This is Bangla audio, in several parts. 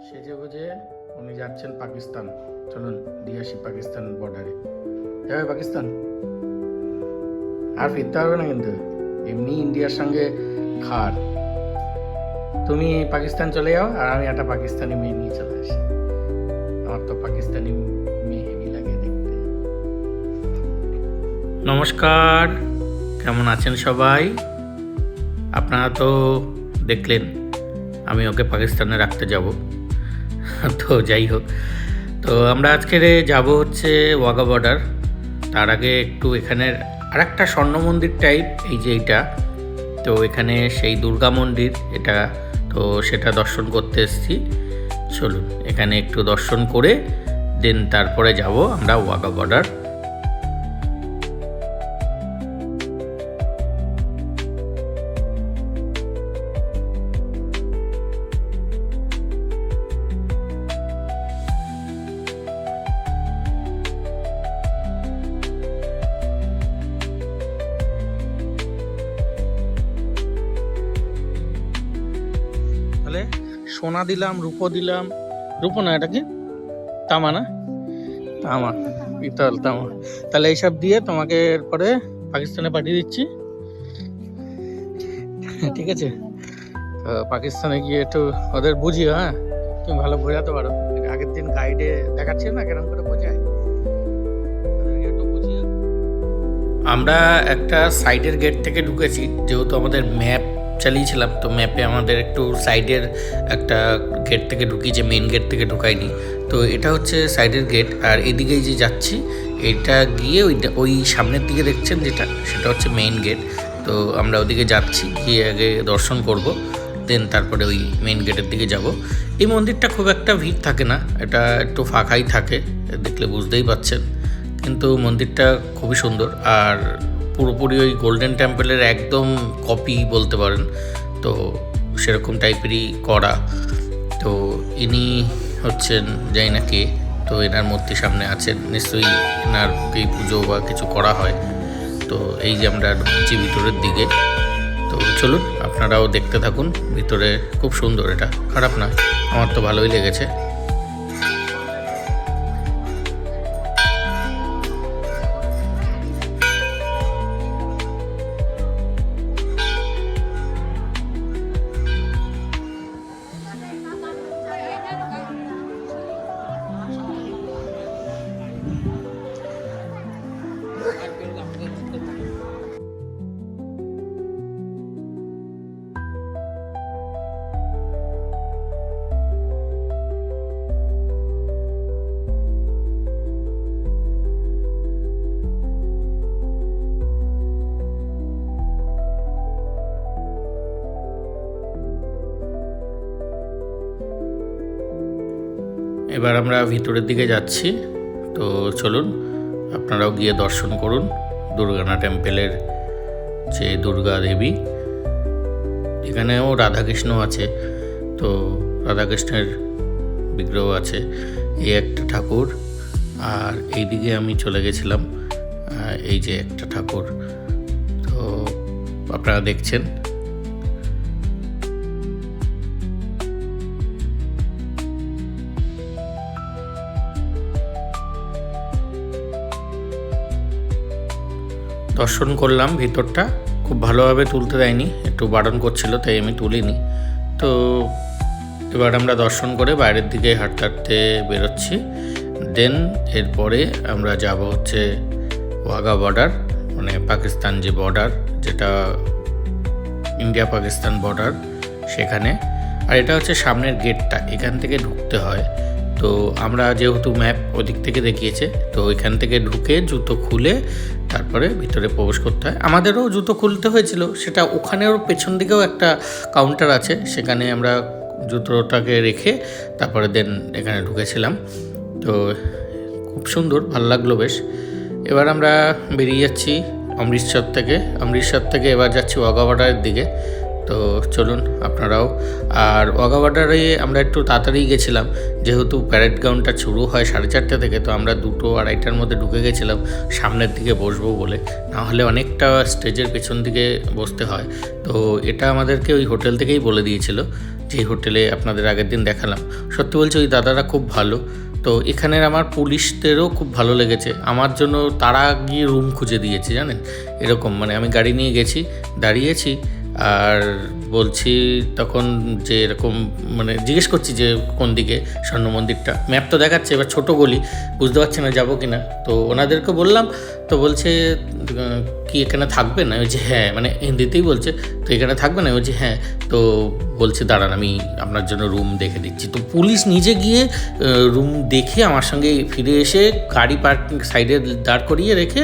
সেজে গুজে উনি যাচ্ছেন পাকিস্তান। চলুন দিয়ে আসি পাকিস্তান বর্ডারে। যাবে পাকিস্তান, আর ফিরতে হবে না কিন্তু, এমনি ইন্ডিয়ার সঙ্গে খার। তুমি পাকিস্তান চলে যাও আর আমি একটা পাকিস্তানি মেয়ে নিয়ে চলে আসি। আমার তো পাকিস্তানি মেয়ে হেভি লাগে দেখতে। নমস্কার, কেমন আছেন সবাই? আপনারা তো দেখলেন আমি ওকে পাকিস্তানে রাখতে যাব। তো যাই হোক, তো আমরা আজকে যাব হচ্ছে ওয়াঘা বর্ডার। তার আগে একটু এখানের আর একটা স্বর্ণ মন্দির টাইপ, এই যে এইটা, তো এখানে সেই দুর্গা মন্দির এটা, তো সেটা দর্শন করতে এসেছি। চলুন এখানে একটু দর্শন করে দেন তারপরে যাব আমরা ওয়াঘা বর্ডার। তাহলে সোনা দিলাম, রূপো দিলাম, রূপো না এটা কি তামা, না তামা, পিতল তামা। তাহলে এইসব দিয়ে তোমাকে এরপরে পাকিস্তানে পাঠিয়ে দিচ্ছি, ঠিক আছে? তো পাকিস্তানে গিয়ে একটু ওদের বুঝিও, হ্যাঁ তুমি ভালো বোঝাতে পারো। আগের দিন গাইডে দেখাচ্ছি না কেরম করে বোঝায়, ওদেরকে একটু বুঝিও। আমরা একটা সাইডের গেট থেকে ঢুকেছি, যেহেতু আমাদের ম্যাপ চালিয়েছিলাম, তো ম্যাপে আমাদের একটু সাইডের একটা গেট থেকে ঢুকিয়েছে, মেন গেট থেকে ঢুকাইনি। তো এটা হচ্ছে সাইডের গেট, আর এদিকেই যে যাচ্ছি এটা গিয়ে ওই সামনের দিকে দেখছেন যেটা, সেটা হচ্ছে মেইন গেট। তো আমরা ওদিকে যাচ্ছি, গিয়ে আগে দর্শন করব, দেন তারপরে ওই মেইন গেটের দিকে যাব। এই মন্দিরটা খুব একটা ভিড় থাকে না, এটা একটু ফাঁকাই থাকে, দেখলে বুঝতেই পাচ্ছেন। কিন্তু মন্দিরটা খুবই সুন্দর, আর পুরোপুরি ওই গোল্ডেন টেম্পলের একদম কপি বলতে পারেন, তো সেরকম টাইপেরই করা। তো ইনি হচ্ছেন জানি না কে, তো এনার মূর্তি সামনে আছেন, নিশ্চয়ই এনারকেই পুজো বা কিছু করা হয়। তো এই যে আমরা ঢুকছি ভিতরের দিকে, তো চলুন আপনারাও দেখতে থাকুন। ভিতরে খুব সুন্দর, এটা খারাপ না, আমার তো ভালোই লেগেছে। এবার আমরা ভিতরের দিকে যাচ্ছি, তো চলুন আপনারাও গিয়ে দর্শন করুন দুর্গানা টেম্পেলের যে দুর্গা দেবী। এখানেও রাধাকৃষ্ণ আছে, তো রাধাকৃষ্ণের বিগ্রহ আছে, এই একটা ঠাকুর। আর এইদিকে আমি চলে গেছিলাম, এই যে একটা ঠাকুর, তো আপনারা দেখছেন। দর্শন করলাম, ভিতরটা খুব ভালোভাবে তুলতে দেয়নি, একটু বারণ করছিল, তাই আমি তুলিনি। তো এবার আমরা দর্শন করে বাইরের দিকে হাঁটতে হাঁটতে বেরোচ্ছি। দেন এরপরে আমরা যাব হচ্ছে ওয়াঘা বর্ডার, মানে পাকিস্তান যে বর্ডার, যেটা ইন্ডিয়া পাকিস্তান বর্ডার, সেখানে। আর এটা হচ্ছে সামনের গেটটা, এখান থেকে ঢুকতে হয়। তো আমরা যেহেতু ম্যাপ ওদিক থেকে দেখিয়েছে, তো ওইখান থেকে ঢুকে জুতো খুলে তারপরে ভিতরে প্রবেশ করতে হয়। আমাদেরও জুতো খুলতে হয়েছিল, সেটা ওখানেও পেছন দিকেও একটা কাউন্টার আছে, সেখানে আমরা জুতোটাকে রেখে তারপরে দেন এখানে ঢুকেছিলাম। তো খুব সুন্দর, ভালো লাগলো বেশ। এবার আমরা বেরিয়ে যাচ্ছি অমৃতসর থেকে এবার যাচ্ছি ওয়াঘা বর্ডারের দিকে। তো চলুন আপনারাও। আর ওয়াঘা বর্ডারে আমরা একটু তাড়াতাড়ি গেছিলাম, যেহেতু প্যারেড গ্রাউন্ডটা শুরু হয় 4:30 থেকে, তো আমরা 2-2:30টার মধ্যে ঢুকে গেছিলাম সামনের দিকে বসবো বলে, নাহলে অনেকটা স্টেজের পেছন দিকে বসতে হয়। তো এটা আমাদেরকে ওই হোটেল থেকেই বলে দিয়েছিল। যে হোটেলে আপনাদের আগের দিন দেখালাম। সত্যি বলছি ওই দাদারা খুব ভালো। তো এখানের আমার পুলিশদেরও খুব ভালো লেগেছে, আমার জন্য তারা গিয়ে রুম খুঁজে দিয়েছে জানেন। এরকম মানে আমি গাড়ি নিয়ে গেছি, দাঁড়িয়েছি, আর বলছি তখন যে এরকম মানে জিজ্ঞেস করছি যে কোন দিকে স্বর্ণ মন্দিরটা, ম্যাপ তো দেখাচ্ছে, এবার ছোটো গলি বুঝতে পারছি না যাবো কি না। তো ওনাদেরকে বললাম, তো বলছে কি এখানে থাকবে না? ওই যে হ্যাঁ, মানে হিন্দিতেই বলছে, তো এখানে থাকবে না? ওই যে হ্যাঁ। তো বলছে দাঁড়ান আমি আপনার জন্য রুম দেখে দিচ্ছি। তো পুলিশ নিজে গিয়ে রুম দেখে আমার সঙ্গে ফিরে এসে গাড়ি পার্কিং সাইডে দাঁড় করিয়ে রেখে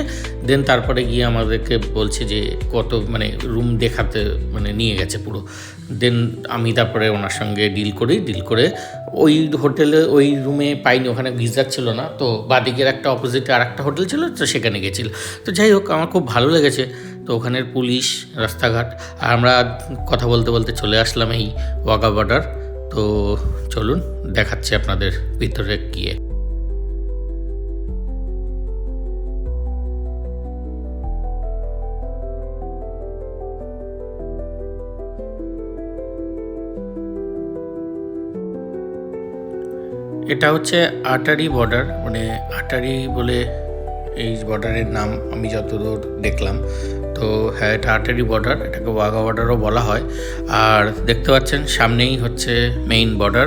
দেন তারপরে গিয়ে আমাদেরকে বলছে যে কত মানে রুম দেখাতে মানে নিয়ে গেছে পুরো। দেন আমি তারপরে ওনার সঙ্গে ডিল করে ওই হোটেলে ওই রুমে পাইনি, ওখানে গিজার ছিল না। তো বাদিকের একটা অপোজিটে আর একটা হোটেল ছিল, তো সেখানে গেছিল। তো যাই হোক আমার খুব ভালো লেগেছে। তো ওখানের পুলিশ, রাস্তাঘাট, আর আমরা কথা বলতে বলতে চলে আসলাম এই ওয়াঘা বর্ডার। তো চলুন দেখাচ্ছি আপনাদের ভিতরে গিয়ে। এটা হচ্ছে আটারি বর্ডার, মানে আটারি বলে এই বর্ডারের নাম আমি যতদূর দেখলাম। তো হ্যাঁ, এটা আটারি বর্ডার, এটাকে ওয়াঘা বর্ডারও বলা হয়। আর দেখতে পাচ্ছেন সামনেই হচ্ছে main border,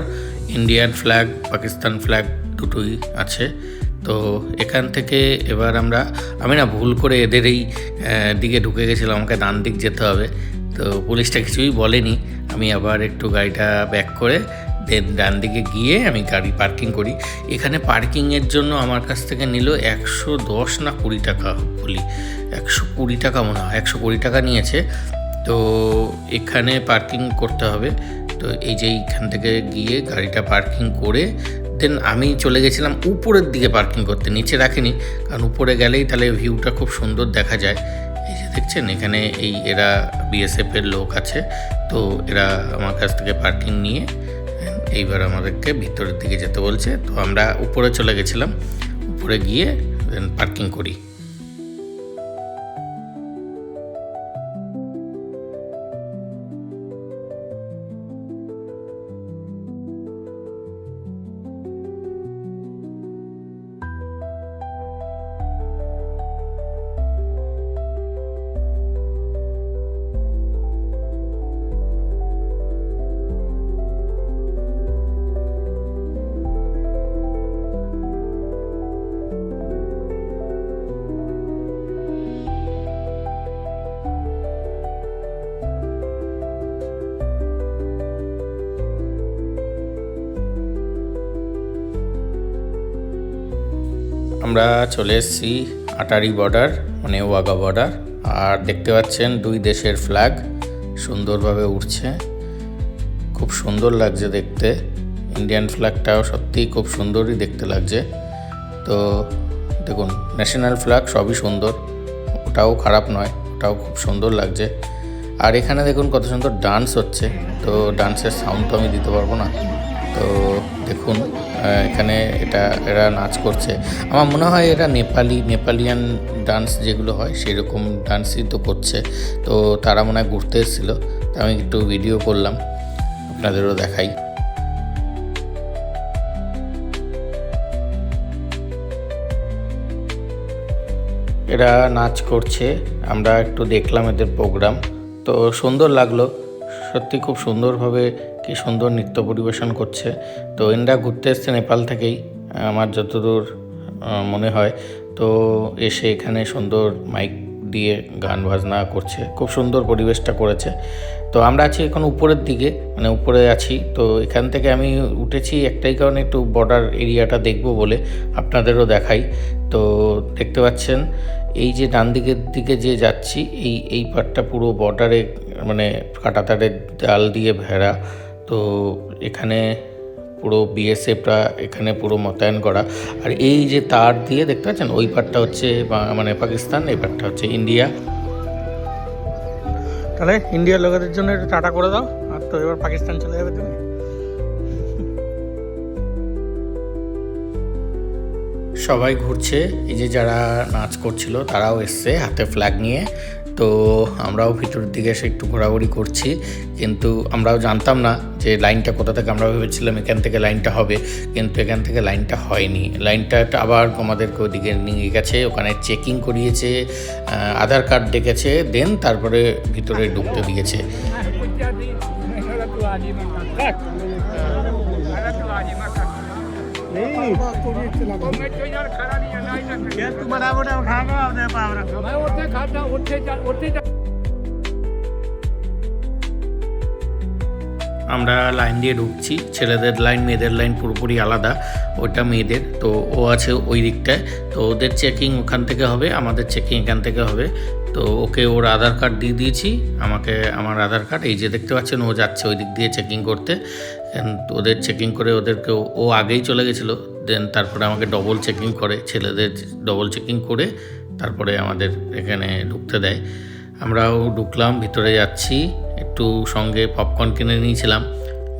Indian flag, Pakistan flag দুটোই আছে। তো এখান থেকে এবার আমি না ভুল করে এদের এই দিকে ঢুকে গেছিলাম, আমাকে ডান দিক যেতে হবে। তো পুলিশটা কিছুই বলেনি, আমি আবার একটু গাড়িটা ব্যাক করে দেন ডান দিকে গিয়ে আমি গাড়ি পার্কিং করি। এখানে পার্কিংয়ের জন্য আমার কাছ থেকে নিল 110 না 20 টাকা, বলি 120 টাকা মনে হয়, 120 টাকা নিয়েছে। তো এখানে পার্কিং করতে হবে। তো এই যে এইখান থেকে গিয়ে গাড়িটা পার্কিং করে দেন আমি চলে গেছিলাম উপরের দিকে পার্কিং করতে, নিচে রাখিনি, কারণ উপরে গেলেই তাহলে ভিউটা খুব সুন্দর দেখা যায়। এই যে দেখছেন এখানে এরা বিএসএফের লোক আছে, তো এরা আমার কাছ থেকে পার্কিং নিয়ে এইবার আমাদেরকে ভিতরের দিকে যেতে বলছে। তো আমরা উপরে চলে গেছিলাম, উপরে গিয়ে দেন পার্কিং করি। আমরা চলে এসেছি আটারি বর্ডার, মানে ওয়াঘা বর্ডার। আর দেখতে পাচ্ছেন দুই দেশের ফ্ল্যাগ সুন্দরভাবে উঠছে, খুব সুন্দর লাগছে দেখতে। ইন্ডিয়ান ফ্ল্যাগটাও সত্যিই খুব সুন্দরই দেখতে লাগছে। তো দেখুন ন্যাশনাল ফ্ল্যাগ সবই সুন্দর, ওটাও খারাপ নয়, ওটাও খুব সুন্দর লাগছে। আর এখানে দেখুন কত সুন্দর ডান্স হচ্ছে। তো ডান্সের সাউন্ড তো আমি দিতে পারবো না। তো দেখুন এখানে এরা নাচ করছে, আমার মনে হয় এরা নেপালিয়ান ডান্স যেগুলো হয় সেরকম ডান্সই তো করছে। তো তারা মনে হয় ঘুরতে এসেছিলো, তো আমি একটু ভিডিও করলাম, আপনাদেরও দেখাই। এরা নাচ করছে, আমরা একটু দেখলাম এদের প্রোগ্রাম, তো সুন্দর লাগলো সত্যি, খুব সুন্দরভাবে কি সুন্দর নৃত্য পরিবেশন করছে। তো এরা ঘুরতে এসছে নেপাল থেকেই আমার যতদূর মনে হয়। তো এসে এখানে সুন্দর মাইক দিয়ে গান বাজনা করছে, খুব সুন্দর পরিবেশটা করেছে। তো আমরা আছি এখন উপরের দিকে, মানে উপরে আছি। তো এখান থেকে আমি উঠেছি একটাই কারণে, একটু বর্ডার এরিয়াটা দেখব বলে, আপনাদেরও দেখাই। তো দেখতে পাচ্ছেন এই যে ডান দিকের দিকে যে যাচ্ছি, এই পার্টটা পুরো বর্ডারে, মানে কাঁটাতারের জাল দিয়ে ঘেরা। তো এখানে পুরো বিএসএফরা এখানে পুরো মোতায়েন করা। আর এই যে তার দিয়ে দেখতে পাচ্ছেন ওই পার্টটা হচ্ছে মানে পাকিস্তান, এই পার্টটা হচ্ছে ইন্ডিয়া। তাহলে ইন্ডিয়ার লোকেদের জন্য একটু টাটা করে দাও, আর তো এবার পাকিস্তান চলে যাবে তুমি। সবাই ঘুরছে, এই যে যারা নাচ করছিল তারাও এসছে হাতে ফ্ল্যাগ নিয়ে। তো আমরাও ভিতরের দিকে এসে একটু ঘোরাঘুরি করছি, কিন্তু আমরাও জানতাম না যে লাইনটা কোথা থেকে। আমরা ভেবেছিলাম এখান থেকে লাইনটা হবে, কিন্তু এখান থেকে লাইনটা হয়নি। লাইনটা আবার আমাদেরকে ওদিকে নিয়ে গেছে, ওখানে চেকিং করিয়েছে, আধার কার্ড দেখেছে, দেন তারপরে ভিতরে ঢুকতে দিয়েছে। আমরা লাইন দিয়ে ঢুকছি, ছেলেদের লাইন মেয়েদের লাইন পুরোপুরি আলাদা। ওটা মেয়েদের, তো ও আছে ওই দিকটায়, তো ওদের চেকিং ওখান থেকে হবে, আমাদের চেকিং এখান থেকে হবে। তো ওকে ওর আধার কার্ড দিয়ে দিয়েছি, আমাকে আমার আধার কার্ড, এই যে দেখতে পাচ্ছেন ও যাচ্ছে ওই দিক দিয়ে চেকিং করতে। ওদের চেকিং করে ওদেরকে ও আগেই চলে গেছিলো, দেন তারপরে আমাকে ডবল চেকিং করে, ছেলেদের ডবল চেকিং করে তারপরে আমাদের এখানে ঢুকতে দেয়। আমরাও ঢুকলাম, ভিতরে যাচ্ছি। একটু সঙ্গে পপকর্ন কিনে নিয়েছিলাম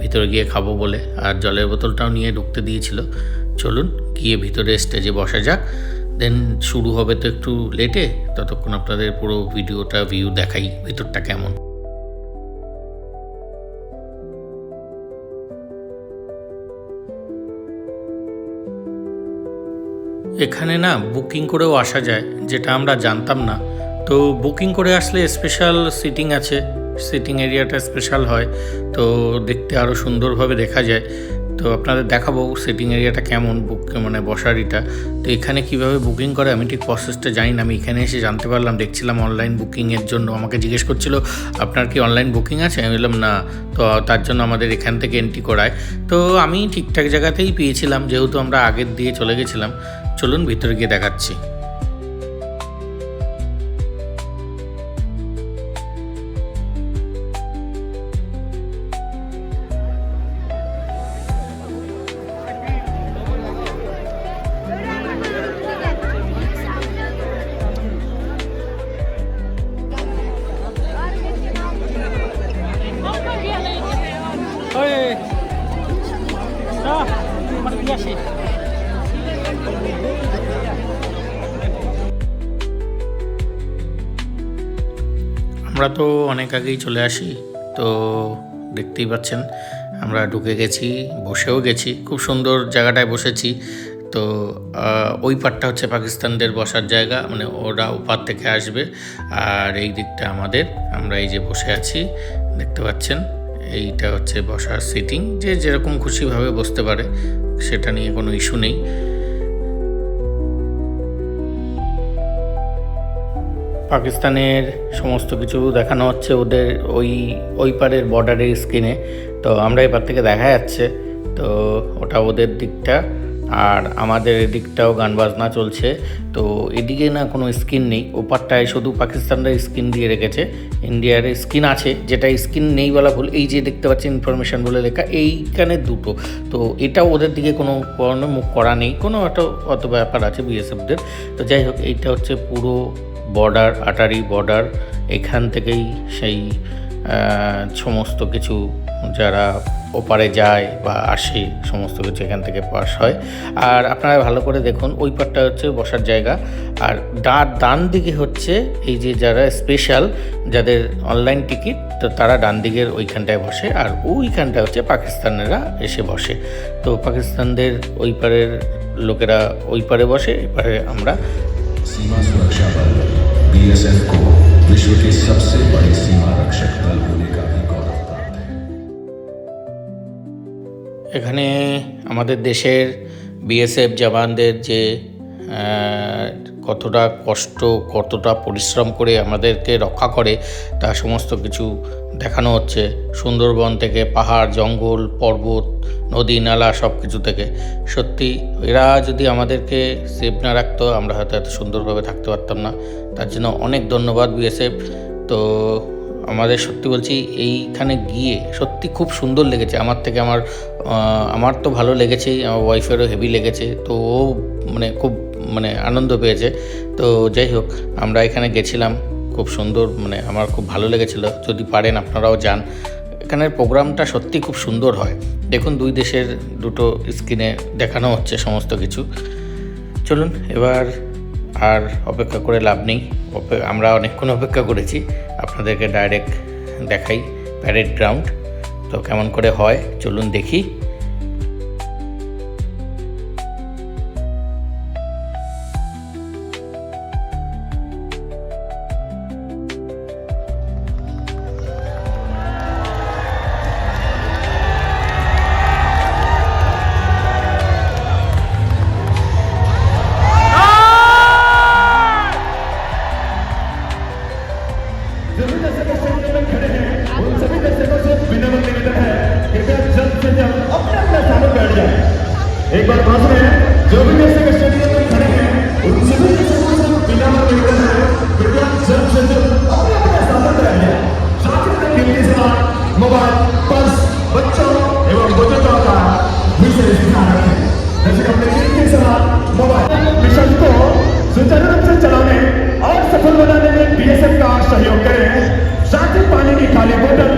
ভিতরে গিয়ে খাবো বলে, আর জলের বোতলটাও নিয়ে ঢুকতে দিয়েছিল। চলুন গিয়ে ভিতরে স্টেজে বসা যাক, দেন শুরু হবে তো একটু লেটে, ততক্ষণ আপনাদের পুরো ভিডিওটা ভিউ দেখাই ভিতরটা কেমন। এখানে না বুকিং করেও আসা যায়, যেটা আমরা জানতাম না। তো বুকিং করে আসলে স্পেশাল সিটিং আছে, সিটিং এরিয়াটা স্পেশাল হয়, তো দেখতে আরও সুন্দরভাবে দেখা যায়। তো আপনাদের দেখাবো সিটিং এরিয়াটা কেমন, মানে বসারিটা। তো এখানে কিভাবে বুকিং করে আমি ঠিক প্রসেসটা জানি না, আমি এখানে এসে জানতে পারলাম। দেখছিলাম অনলাইন বুকিংয়ের জন্য আমাকে জিজ্ঞেস করছিল আপনার কি অনলাইন বুকিং আছে, আমি বললাম না, তো তার জন্য আমাদের এখান থেকে এন্ট্রি করায়। তো আমি ঠিকঠাক জায়গাতেই পেয়েছিলাম, যেহেতু আমরা আগের দিয়ে চলে গেছিলাম। চলুন ভিতরে গিয়ে দেখাচ্ছি। আমরা তো অনেক আগেই চলে আসি, তো দেখতেই পাচ্ছেন আমরা ঢুকে গেছি, বসেও গেছি, খুব সুন্দর জায়গাটায় বসেছি। তো ওই পারটা হচ্ছে পাকিস্তানদের বসার জায়গা, মানে ওরা ওপার থেকে আসবে, আর এই দিকটা আমাদের। আমরা এই যে বসে আছি দেখতে পাচ্ছেন, এইটা হচ্ছে বসার সিটিং, যে যেরকম খুশিভাবে বসতে পারে, সেটা নিয়ে কোনো ইস্যু নেই। পাকিস্তানের সমস্ত কিছু দেখানো হচ্ছে ওদের ওই পারের বর্ডারের স্ক্রিনে। তো আমরা এপার থেকে দেখা যাচ্ছে, তো ওটা ওদের দিকটা, আর আমাদের এদিকটাও গান বাজনা চলছে। তো এদিকে না কোনো স্ক্রিন নেই, ওপারটায় শুধু পাকিস্তানরা স্ক্রিন দিয়ে রেখেছে, ইন্ডিয়ার স্ক্রিন আছে, যেটা স্ক্রিন নেই বলা ভুল। এই যে দেখতে পাচ্ছেন ইনফরমেশান বলে লেখা, এইখানে দুটো। তো এটাও ওদের দিকে কোনো মুখ করা নেই, কোনো একটা অত ব্যাপার আছে বিএসএফদের। তো যাই হোক, এইটা হচ্ছে পুরো বর্ডার, আটারি বর্ডার। এখান থেকেই সেই সমস্ত কিছু যারা ওপারে যায় বা আসে, সমস্ত কিছু এখান থেকে পাস হয়। আর আপনারা ভালো করে দেখুন, ওই পারটা হচ্ছে বসার জায়গা, আর ডান দিকে হচ্ছে এই যে যারা স্পেশাল, যাদের অনলাইন টিকিট, তো তারা ডান দিকের ওইখানটায় বসে, আর ওইখানটায় হচ্ছে পাকিস্তানেরা এসে বসে। তো পাকিস্তানদের ওই পারের লোকেরা ওই পারে বসে, এপারে আমরা। सीमा सुरक्षा बल बीएसएफ को विश्व के सबसे बड़े सीमा रक्षक दल होने का भी गौरव प्राप्त है। এখানে আমাদের দেশের বিএসএফ জওয়ানদের যে কতটা কষ্ট, কতটা পরিশ্রম করে আমাদেরকে রক্ষা করে, তা সমস্ত কিছু দেখানো হচ্ছে। সুন্দরবন থেকে পাহাড়, জঙ্গল, পর্বত, নদী, নালা, সব কিছু থেকে। সত্যি এরা যদি আমাদেরকে সেফ না রাখতো, আমরা হয়তো এত সুন্দরভাবে থাকতে পারতাম না। তার জন্য অনেক ধন্যবাদ বিএসএফ। তো আমাদের সত্যি বলছি, এইখানে গিয়ে সত্যি খুব সুন্দর লেগেছে। আমার তো ভালো লেগেছেই, আমার ওয়াইফেরও হেভি লেগেছে। তো ও খুব আনন্দ পেয়েছে। তো যাই হোক, আমরা এখানে গেছিলাম, খুব সুন্দর, আমার খুব ভালো লেগেছিলো। যদি পারেন আপনারাও যান, এখানের প্রোগ্রামটা সত্যি খুব সুন্দর হয়। দেখুন, দুই দেশের দুটো স্ক্রিনে দেখানো হচ্ছে সমস্ত কিছু। চলুন এবার আর অপেক্ষা করে লাভ নেই, আমরা অনেকক্ষণ অপেক্ষা করেছি। আপনাদেরকে ডাইরেক্ট দেখাই প্যারেড গ্রাউন্ড, তো কেমন করে হয় চলুন দেখি। एक बार पास में जो भी दर्शक स्टेडियम में खड़े हैं उन सभी दर्शकों से बिना निवेदन है कृपया जल्द से जल्द अपने अपने स्थान पर रहिए। साथ ही कीमती सामान, मोबाइल, पर्स बच्चों एवं बुजुर्गों का विशेष ध्यान रखें। दर्शक अपने कीमती सामान, मोबाइल मिशन को सुचारू रूप से चलाने और सफल बनाने में बीएसएफ का सहयोग करें। साथ ही पानी की खाली बोतल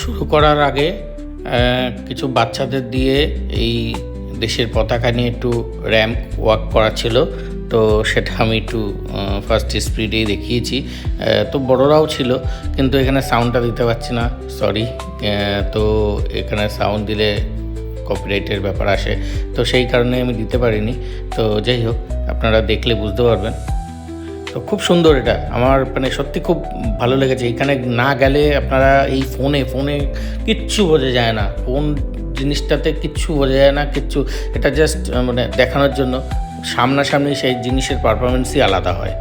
শুরু করার আগে কিছু বাচ্চাদের দিয়ে এই দেশের পতাকা নিয়ে একটু র্যাম্প ওয়াক করা ছিল, তো সেটা আমি একটু ফার্স্ট স্পিডেই দেখিয়েছি। তো বড়রাও ছিল, কিন্তু এখানে সাউন্ডটা দিতে পারছি না, সরি। তো এখানে সাউন্ড দিলে কপিরাইটের ব্যাপার আসে, তো সেই কারণে আমি দিতে পারিনি। তো যাই হোক, আপনারা দেখলে বুঝতে পারবেন। তো খুব সুন্দর, এটা আমার মানে সত্যি খুব ভালো লেগেছে। এখানে না গেলে আপনারা এই ফোনে কিচ্ছু বোঝা যায় না, ফোন জিনিসটাতে কিচ্ছু বোঝা যায় না, কিচ্ছু। এটা জাস্ট মানে দেখানোর জন্য, সামনাসামনি সেই জিনিসের পারফরমেন্সই আলাদা হয়।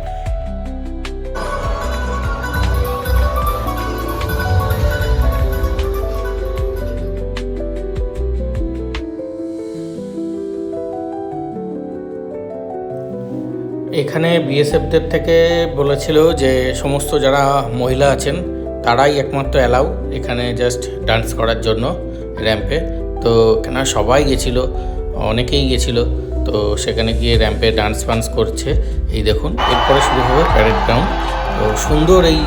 এখানে বিএসএফদের থেকে বলেছিল যে সমস্ত যারা মহিলা আছেন তারাই একমাত্র অ্যালাউ এখানে জাস্ট ডান্স করার জন্য র্যাম্পে। তো এখানে সবাই গেছিল, অনেকেই গেছিল, তো সেখানে গিয়ে র্যাম্পে ডান্স ফান্স করছে। এই দেখুন, এরপরে শুরু হবে প্যারেড গ্রাউন্ড। তো সুন্দর এই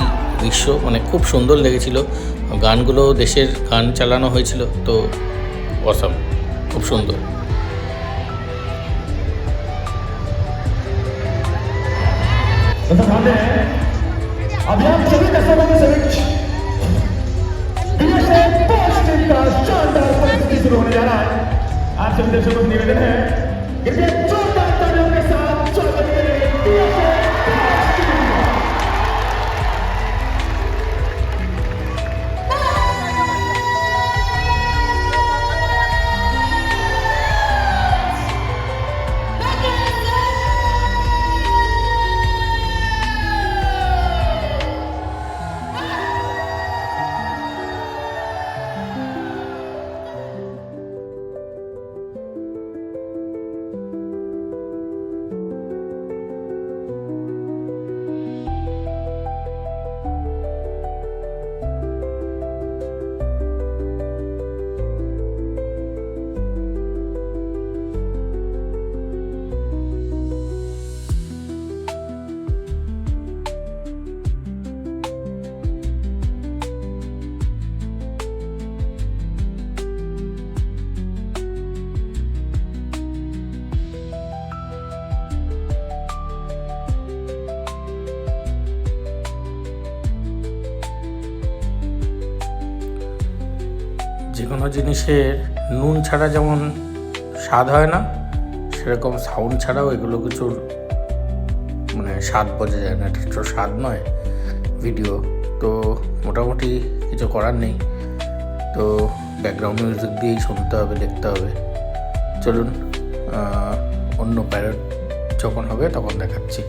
দৃশ্য, মানে খুব সুন্দর লেগেছিল। গানগুলো দেশের গান চালানো হয়েছিল, তো অসাম, খুব সুন্দর। अभियान सभी दर्शकों के समक्ष बीएसएफ पोस्ट टीम का शानदार प्रस्तुति शुरू होने जा रहा है। आप सभी दर्शकों से निवेदन है कृपया जोरदार तालियों के साथ स्वागत करें बीएसएफ पोस्ट टीम का। যে কোনো জিনিসের নুন ছাড়া যেমন স্বাদ হয় না, সেরকম সাউন্ড ছাড়াও এগুলো কিছুর মানে স্বাদ বোঝা যায় না। এটা তো স্বাদ নয় ভিডিও, তো মোটামুটি কিছু করার নেই। তো ব্যাকগ্রাউন্ড মিউজিক দিয়েই শুনতে হবে, দেখতে হবে। চলুন অন্য প্যারেড যখন হবে তখন দেখাচ্ছি।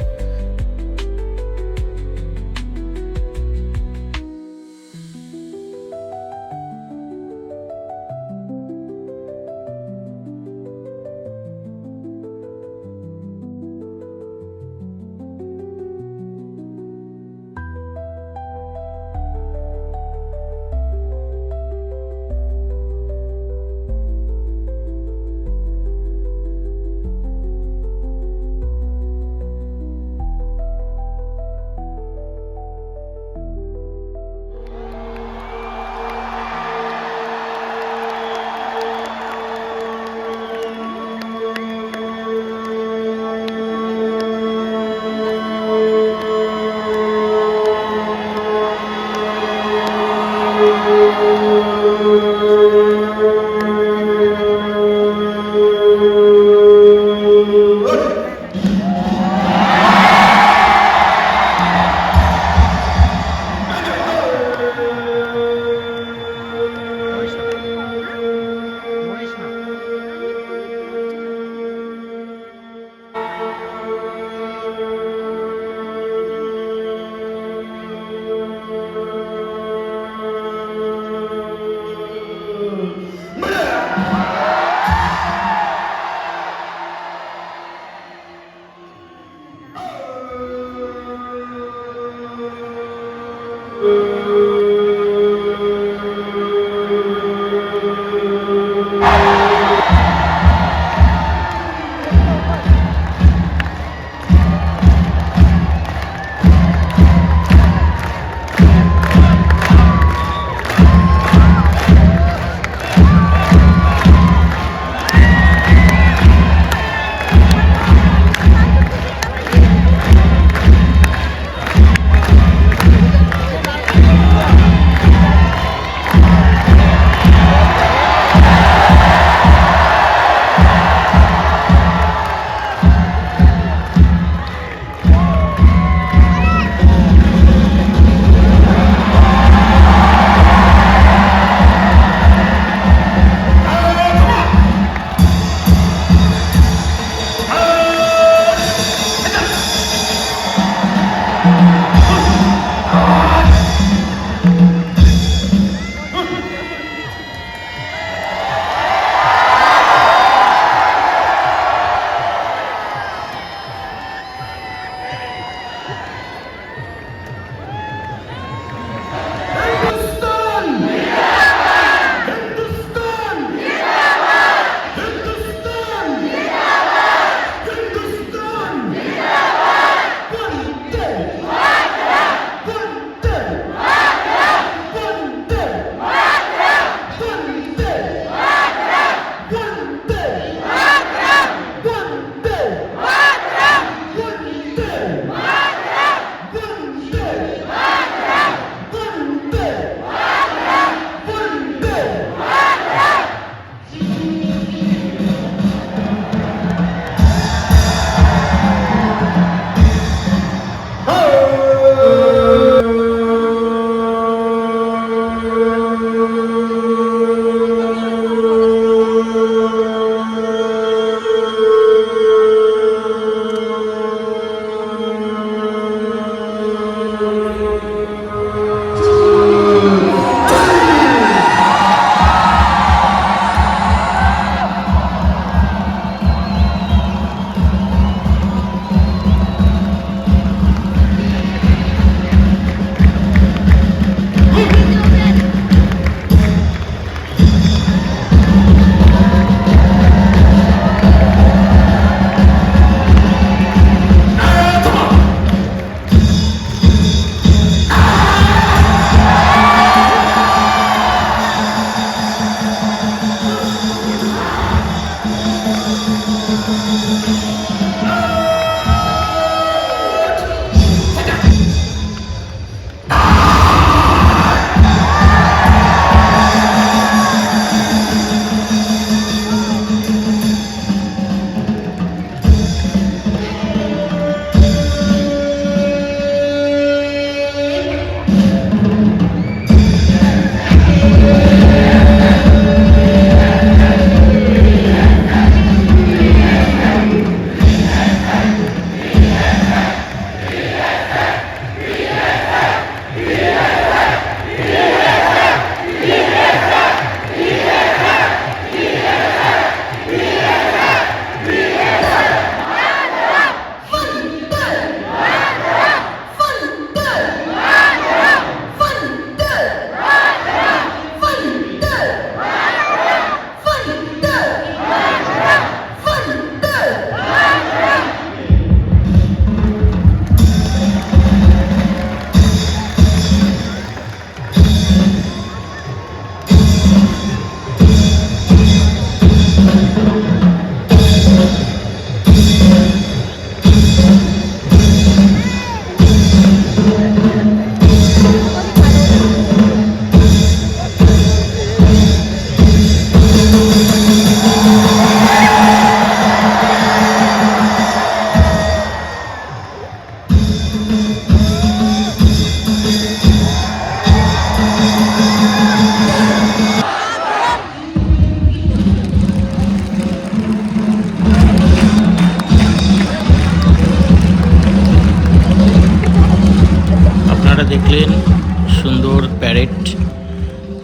প্যারেড।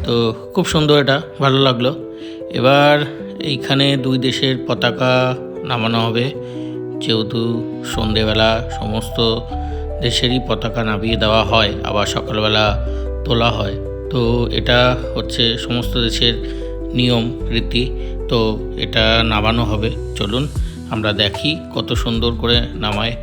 তো খুব সুন্দর, এটা ভালো লাগলো। এবার এইখানে দুই দেশের পতাকা নামানো হবে, যেহেতু সন্ধেবেলা সমস্ত দেশেরই পতাকা নামিয়ে দেওয়া হয়, আবার সকালবেলা তোলা হয়। তো এটা হচ্ছে সমস্ত দেশের নিয়ম রীতি, তো এটা নামানো হবে। চলুন আমরা দেখি কত সুন্দর করে নামায়।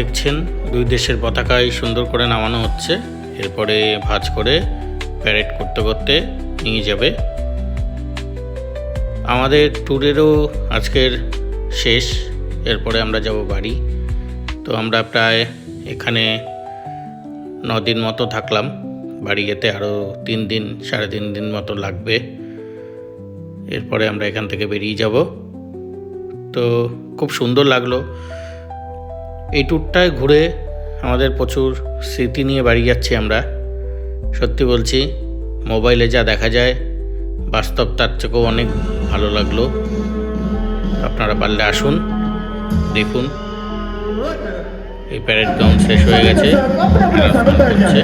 দেখছেন দুই দেশের পতাকায় সুন্দর করে নামানো হচ্ছে। এরপরে ভাঁজ করে প্যারেড করতে করতে নিয়ে যাবে। আমাদের ট্যুরেরও আজকের শেষ, এরপরে আমরা যাব বাড়ি। তো আমরা প্রায় এখানে 9 দিন মতো থাকলাম, বাড়ি যেতে আরও 3 দিন 3.5 দিন মতো লাগবে। এরপরে আমরা এখান থেকে বেরিয়ে যাব। তো খুব সুন্দর লাগলো এই ট্যুরটায় ঘুরে, আমাদের প্রচুর স্মৃতি নিয়ে বাড়ি যাচ্ছি আমরা। সত্যি বলছি, মোবাইলে যা দেখা যায় বাস্তব তার থেকেও অনেক ভালো লাগলো। আপনারা পারলে আসুন, দেখুন। এই প্যারেড গ্রাউন্ড শেষ হয়ে গেছে, হচ্ছে।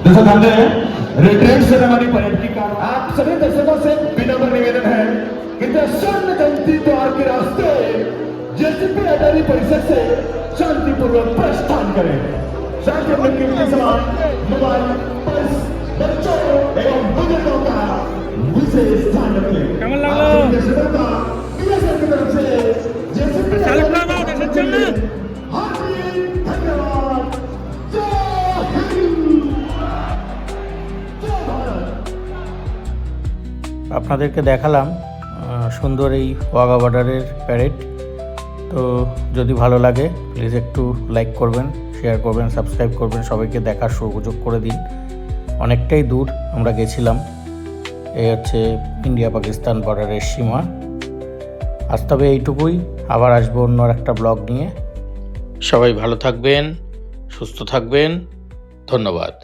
जैसा जानते हैं, रिट्रीट सेरेमनी परेड की कार आप सभी दर्शकों से विनम्र निवेदन है कि स्वर्ण जयंती द्वार के रास्ते जेसीपी अटारी परिसर से शांतिपूर्वक प्रस्थान करें। साथ ही अपने कीमती सामान, मोबाइल, पर्स, बच्चों एवं बुजुर्गों का विशेष ध्यान रखें। आपके दर्शकों का बीएसएफ की तरफ से जेसीपी हार्दिक धन्यवाद। আপনাদেরকে দেখালাম সুন্দর এই ওয়াঘা বর্ডারের প্যারেড। তো যদি ভালো লাগে প্লিজ একটু লাইক করবেন, শেয়ার করবেন, সাবস্ক্রাইব করবেন, সবাইকে দেখার সুযোগ করে দিন। অনেকটাই দূর আমরা গেছিলাম। এই হচ্ছে ইন্ডিয়া পাকিস্তান বর্ডারের সীমা। আজ তবে এইটুকুই, আবার আসবো অন্য একটা ব্লগ নিয়ে। সবাই ভালো থাকবেন, সুস্থ থাকবেন, ধন্যবাদ।